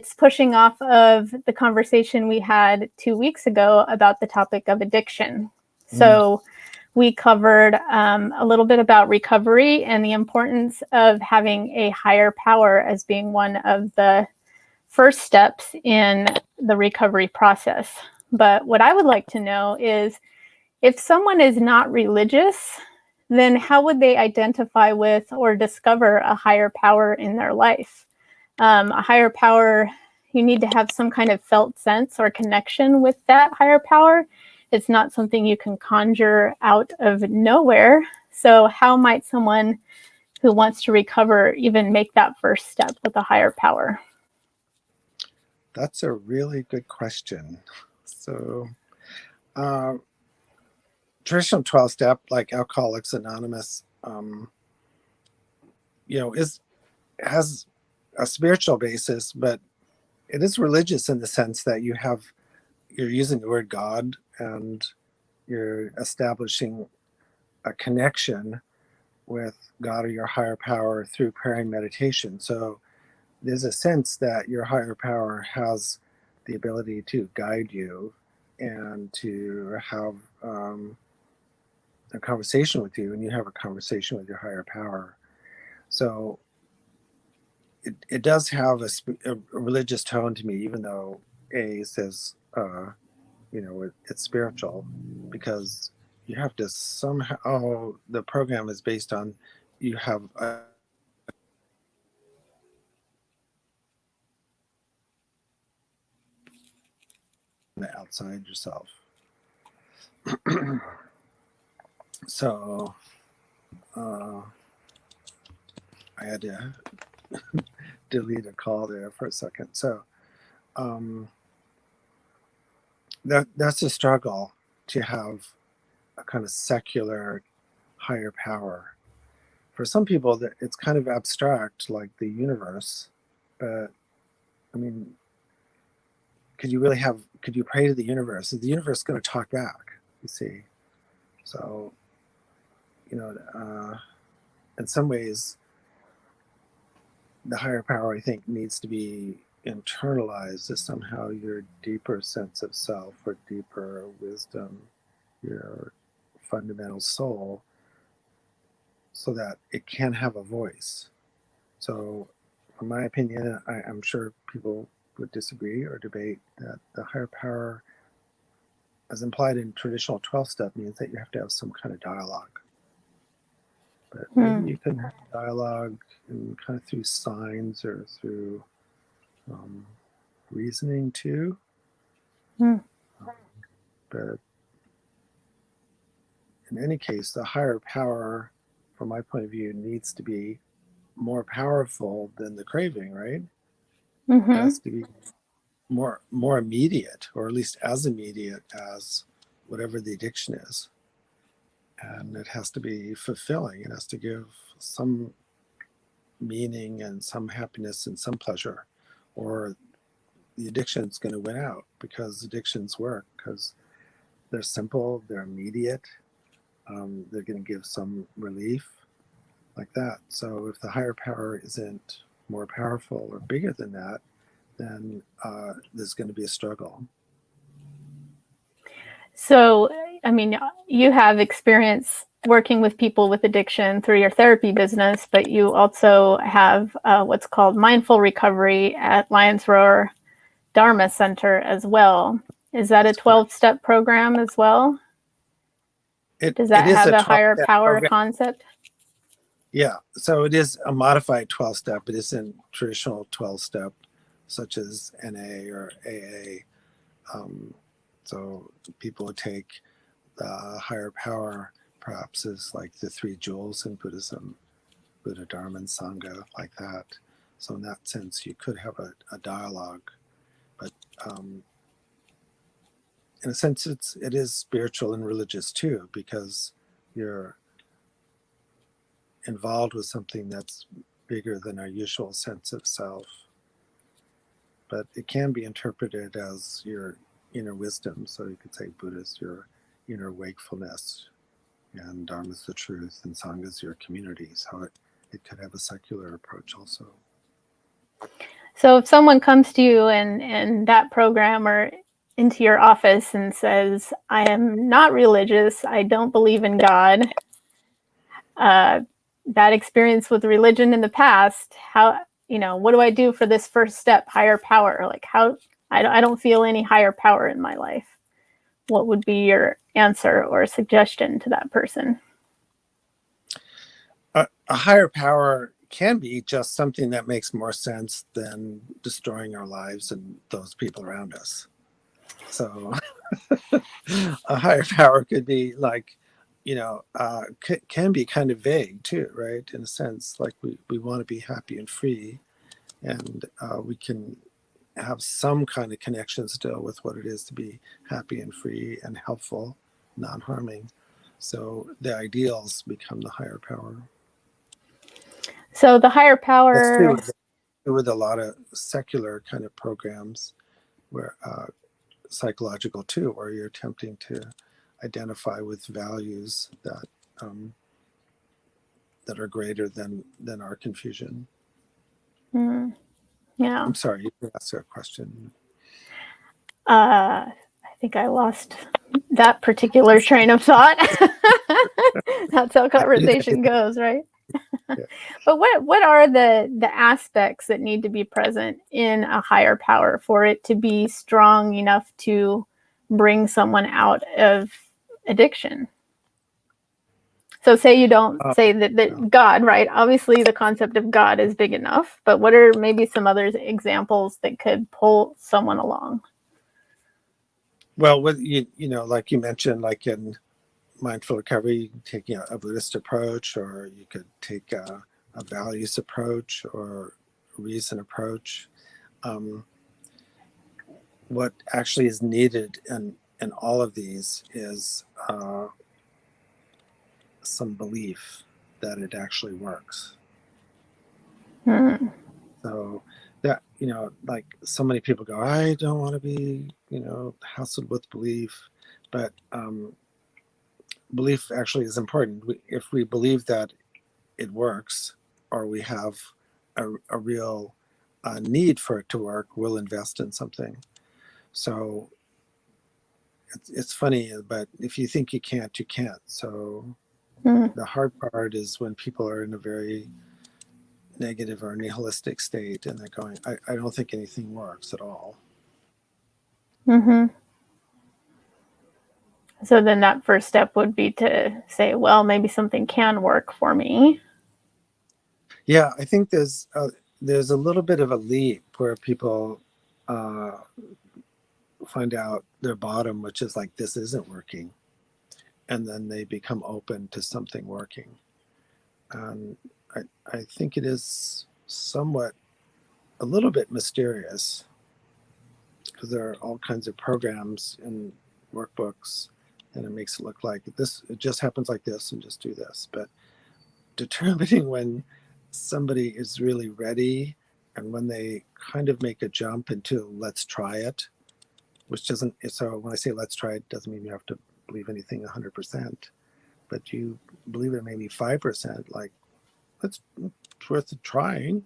it's pushing off of the conversation we had 2 weeks ago about the topic of addiction. So we covered a little bit about recovery and the importance of having a higher power as being one of the first steps in the recovery process. But what I would like to know is, if someone is not religious, then how would they identify with or discover a higher power in their life? A higher power, you need to have some kind of felt sense or connection with that higher power. It's not something you can conjure out of nowhere. So how might someone who wants to recover even make that first step with a higher power? That's a really good question. So, traditional 12-step, like Alcoholics Anonymous, has a spiritual basis, but it is religious in the sense that you're using the word God, and you're establishing a connection with God or your higher power through prayer and meditation. So there's a sense that your higher power has the ability to guide you and to have a conversation with you, and you have a conversation with your higher power. So it does have a religious tone to me, even though A says, it's spiritual, because you have to somehow, the program is based on, you have outside yourself. So I had to delete a call there for a second. So that's a struggle, to have a kind of secular higher power. For some people, that it's kind of abstract, like the universe. But I mean, could you pray to the universe? Is the universe going to talk back? You see, so in some ways, the higher power, I think, needs to be internalized as somehow your deeper sense of self, or deeper wisdom, your fundamental soul, so that it can have a voice. So, in my opinion, I'm sure people would disagree or debate that the higher power, as implied in traditional 12-step, means that you have to have some kind of dialogue. But maybe you can have dialogue and kind of through signs or through reasoning too. But in any case, the higher power, from my point of view, needs to be more powerful than the craving, right? It has to be more immediate, or at least as immediate as whatever the addiction is. And it has to be fulfilling. It has to give some meaning and some happiness and some pleasure, or the addiction is going to win out, because addictions work because they're simple, they're immediate, they're going to give some relief, like that. So if the higher power isn't more powerful or bigger than that, then there's going to be a struggle. So, I mean, you have experience working with people with addiction through your therapy business, but you also have what's called mindful recovery at Lions Roar Dharma Center as well. Is that a 12-step program as well? Does that have a higher power program concept? Yeah, so it is a modified 12-step. It isn't traditional 12-step, such as NA or AA. So people would take the higher power, perhaps, as like the 3 jewels in Buddhism, Buddha, Dharma, and Sangha, like that. So in that sense, you could have a dialogue, but in a sense, it is spiritual and religious too, because you're involved with something that's bigger than our usual sense of self. But it can be interpreted as your inner wisdom. So you could say Buddha is your inner wakefulness, and Dharma is the truth, and Sangha is your community. So it could have a secular approach also. So if someone comes to you and that program or into your office and says, I am not religious, I don't believe in God, that experience with religion in the past, how, what do I do for this first step, higher power? Like how, I don't feel any higher power in my life. What would be your answer or suggestion to that person? A higher power can be just something that makes more sense than destroying our lives and those people around us. So a higher power could be like, can be kind of vague too, right? In a sense, like we want to be happy and free, and we can have some kind of connection still with what it is to be happy and free and helpful, non-harming. So the ideals become the higher power. So the higher That's true power. with a lot of secular kind of programs where psychological too, where you're attempting to identify with values um, that are greater than our confusion. Yeah. I'm sorry, you can ask a question. I think I lost that particular train of thought. That's how conversation goes, right? Yeah. But what are the aspects that need to be present in a higher power for it to be strong enough to bring someone out of addiction? So say you don't say that God, right? Obviously the concept of God is big enough, but what are maybe some other examples that could pull someone along? Well, with like you mentioned, like in mindful recovery, taking a Buddhist approach, or you could take a values approach or reason approach. Um, what actually is needed in all of these is some belief that it actually works. So that, like so many people go, I don't want to be, hassled with belief, but belief actually is important. If we believe that it works, or we have a real need for it to work, we'll invest in something. So it's funny, but if you think you can't, you can't. So the hard part is when people are in a very negative or nihilistic state and they're going, I don't think anything works at all. Mm-hmm. So then that first step would be to say, well, maybe something can work for me. Yeah, I think there's a little bit of a leap where people find out their bottom, which is like, this isn't working. And then they become open to something working. And I think it is somewhat a little bit mysterious, because there are all kinds of programs and workbooks, and it makes it look like this, it just happens like this and just do this. But determining when somebody is really ready and when they kind of make a jump into let's try it, which doesn't, so when I say let's try it, doesn't mean you have to believe anything 100%, but you believe it maybe 5%, like it's worth trying.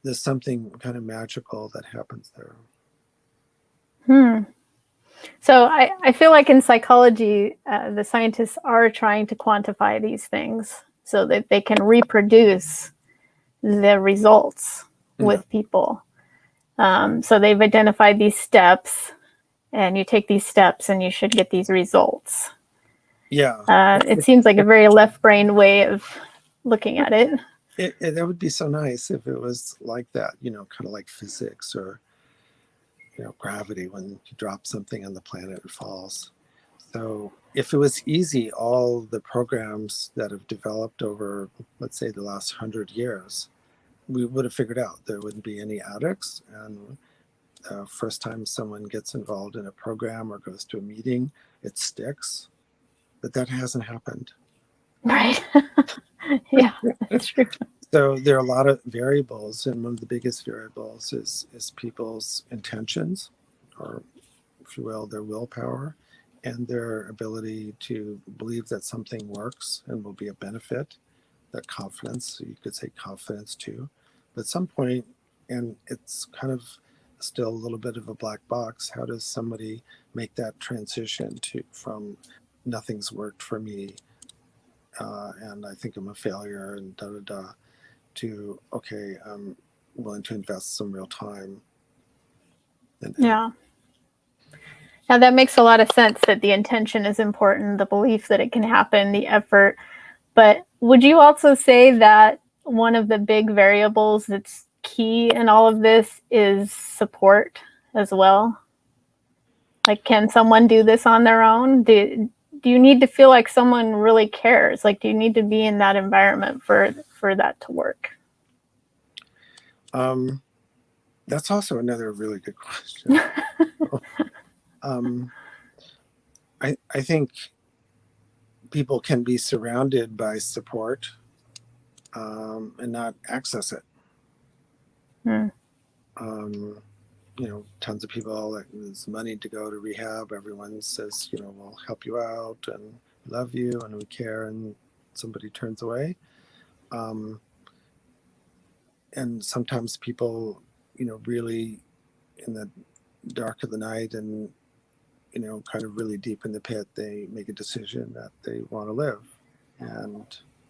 There's something kind of magical that happens there. So I feel like in psychology, the scientists are trying to quantify these things so that they can reproduce the results with people. So they've identified these steps, and you take these steps and you should get these results. Yeah. It seems like a very left brain way of looking at it. That would be so nice if it was like that, kind of like physics or, gravity. When you drop something on the planet, it falls. So if it was easy, all the programs that have developed over, let's say, the last 100 years, we would have figured out there wouldn't be any addicts. And first time someone gets involved in a program or goes to a meeting, it sticks. But that hasn't happened. Right. Yeah, that's true. So there are a lot of variables, and one of the biggest variables is people's intentions, or if you will, their willpower, and their ability to believe that something works and will be a benefit. That confidence, so you could say confidence too. But at some point, and it's kind of still a little bit of a black box. How does somebody make that transition from nothing's worked for me, and I think I'm a failure, and da da da, to okay, I'm willing to invest some real time. Yeah. Now that makes a lot of sense, that the intention is important, the belief that it can happen, the effort. But would you also say that one of the big variables that's key in all of this is support as well? Like, can someone do this on their own? Do you need to feel like someone really cares? Like, do you need to be in that environment for that to work? That's also another really good question. I think people can be surrounded by support and not access it. Tons of people, there's money to go to rehab. Everyone says, we'll help you out and love you and we care, and somebody turns away. And sometimes people, really in the dark of the night and, kind of really deep in the pit, they make a decision that they want to live, and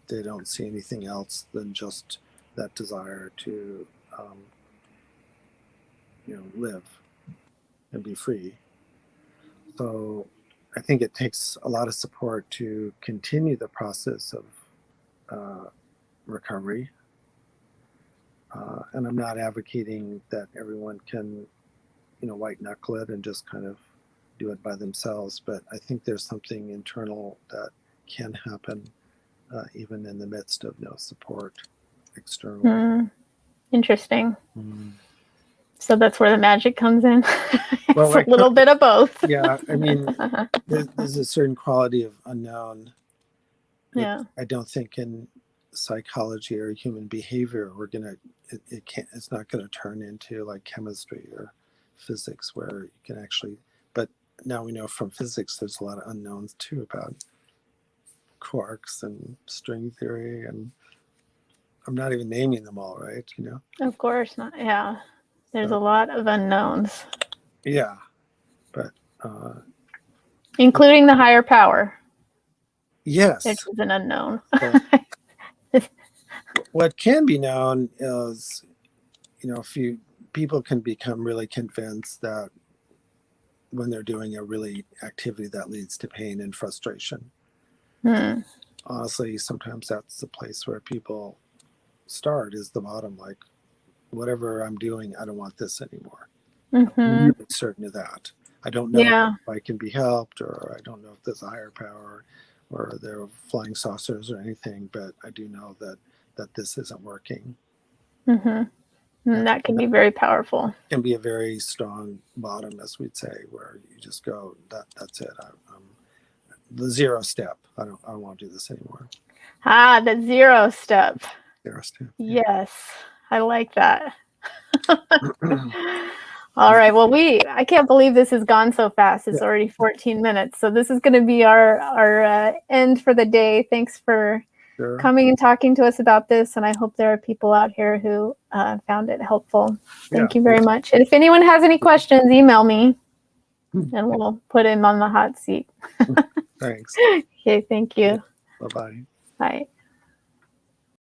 they don't see anything else than just that desire to, live and be free. So I think it takes a lot of support to continue the process of recovery. And I'm not advocating that everyone can, white knuckle it and just kind of do it by themselves. But I think there's something internal that can happen even in the midst of no support externally. Interesting. So that's where the magic comes in. It's a little bit of both. Yeah, I mean, there's a certain quality of unknown. Yeah. I don't think in psychology or human behavior it's not gonna turn into like chemistry or physics where you can actually. But now we know from physics there's a lot of unknowns too about quarks and string theory, and I'm not even naming them all, right? Of course not. Yeah. There's a lot of unknowns. Yeah, but including the higher power. Yes, which is an unknown. What can be known is, people can become really convinced that when they're doing a really activity that leads to pain and frustration. Honestly, sometimes that's the place where people start, is the bottom. Like, whatever I'm doing, I don't want this anymore. I'm really certain of that. I don't know if I can be helped, or I don't know if there's a higher power, or there are flying saucers or anything, but I do know that this isn't working. That can be very powerful. It can be a very strong bottom, as we'd say, where you just go, that's it. I'm the 0 step. I don't want to do this anymore. The 0 step. 0 step. Yes, I like that. All right. Well, I can't believe this has gone so fast. It's already 14 minutes. So this is going to be our end for the day. Thanks for coming and talking to us about this. And I hope there are people out here who found it helpful. Thank you very much. And if anyone has any questions, email me and we'll put him on the hot seat. Thanks. Okay. Thank you. Bye-bye. Bye.